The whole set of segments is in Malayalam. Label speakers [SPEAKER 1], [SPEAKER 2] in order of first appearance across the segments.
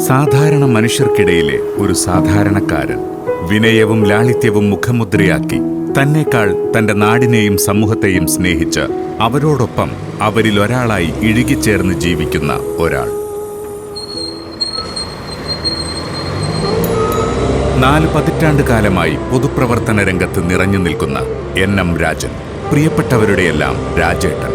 [SPEAKER 1] സാധാരണ മനുഷ്യർക്കിടയിലെ ഒരു സാധാരണക്കാരൻ വിനയവും ലാളിത്യവും മുഖമുദ്രയാക്കി തന്നേക്കാൾ തന്റെ നാടിനെയും സമൂഹത്തെയും സ്നേഹിച്ച് അവരോടൊപ്പം അവരിൽ ഒരാളായി ഇഴുകിച്ചേർന്ന് ജീവിക്കുന്ന ഒരാൾ. 4 പതിറ്റാണ്ട് കാലമായി പൊതുപ്രവർത്തന രംഗത്ത് നിറഞ്ഞു നിൽക്കുന്ന NM രാജൻ, പ്രിയപ്പെട്ടവരുടെയെല്ലാം രാജേട്ടൻ.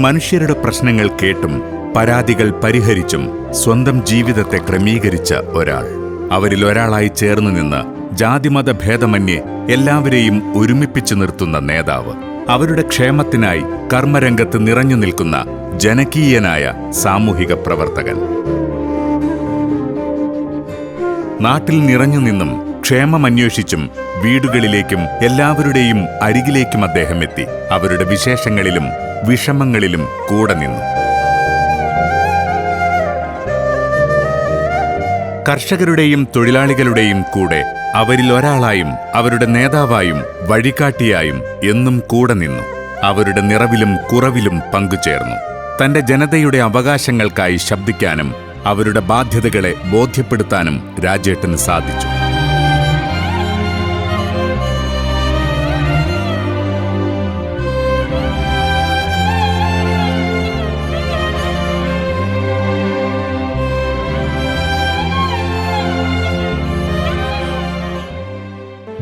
[SPEAKER 1] മനുഷ്യരുടെ പ്രശ്നങ്ങൾ കേട്ടും പരാതികൾ പരിഹരിച്ചും സ്വന്തം ജീവിതത്തെ ക്രമീകരിച്ച ഒരാൾ. അവരിൽ ഒരാളായി ചേർന്നു നിന്ന് ജാതിമത ഭേദമന്യേ എല്ലാവരെയും ഒരുമിപ്പിച്ചു നിർത്തുന്ന നേതാവ്. അവരുടെ ക്ഷേമത്തിനായി കർമ്മരംഗത്ത് നിറഞ്ഞു നിൽക്കുന്ന ജനകീയനായ സാമൂഹിക പ്രവർത്തകൻ. നാട്ടിൽ നിറഞ്ഞു നിന്നും ക്ഷേമമന്വേഷിച്ചും വീടുകളിലേക്കും എല്ലാവരുടെയും അരികിലേക്കും അദ്ദേഹം എത്തി. അവരുടെ വിശേഷങ്ങളിലും വിഷമങ്ങളിലും കൂടെ നിന്നു. കർഷകരുടെയും തൊഴിലാളികളുടെയും കൂടെ അവരിൽ ഒരാളായും അവരുടെ നേതാവായും വഴികാട്ടിയായും എന്നും കൂടെ നിന്നു. അവരുടെ നിറവിലും കുറവിലും പങ്കുചേർന്നു. തന്റെ ജനതയുടെ അവകാശങ്ങൾക്കായി ശബ്ദിക്കാനും അവരുടെ ബാധ്യതകളെ ബോധ്യപ്പെടുത്താനും രാജേട്ടന് സാധിച്ചു.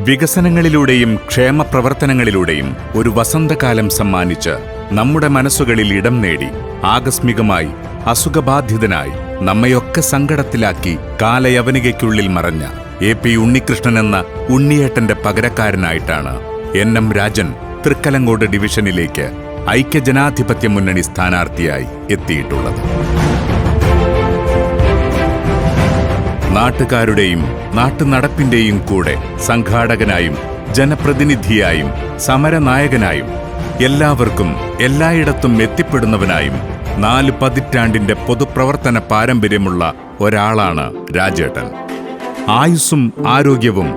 [SPEAKER 1] വികസനങ്ങളിലൂടെയും ക്ഷേമപ്രവർത്തനങ്ങളിലൂടെയും ഒരു വസന്തകാലം സമ്മാനിച്ച് നമ്മുടെ മനസ്സുകളിൽ ഇടം നേടി ആകസ്മികമായി അസുഖബാധിതനായി നമ്മയൊക്കെ സങ്കടത്തിലാക്കി കാലയവനികയ്ക്കുള്ളിൽ മറഞ്ഞ AP ഉണ്ണികൃഷ്ണൻ എന്ന ഉണ്ണിയേട്ടന്റെ പകരക്കാരനായിട്ടാണ് NM രാജൻ തൃക്കലങ്കോട് ഡിവിഷനിലേക്ക് ഐക്യജനാധിപത്യ മുന്നണി സ്ഥാനാർത്ഥിയായി എത്തിയിട്ടുള്ളത്. നാട്ടുകാരുടെയും നാട്ടുനടപ്പിന്റെയും കൂടെ സംഘാടകനായും ജനപ്രതിനിധിയായും സമരനായകനായും എല്ലാവർക്കും എല്ലായിടത്തും എത്തിപ്പെടുന്നവനായും 4 പതിറ്റാണ്ടിന്റെ പൊതുപ്രവർത്തന പാരമ്പര്യമുള്ള ഒരാളാണ് രാജേട്ടൻ. ആയുസ്സും ആരോഗ്യവും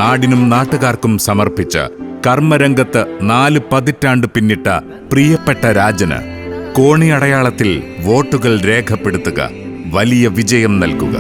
[SPEAKER 1] നാടിനും നാട്ടുകാർക്കും സമർപ്പിച്ച് കർമ്മരംഗത്ത് 4 പതിറ്റാണ്ട് പിന്നിട്ട പ്രിയപ്പെട്ട രാജന് കോണി അടയാളത്തിൽ വോട്ടുകൾ രേഖപ്പെടുത്തുക, വലിയ വിജയം നൽകുക.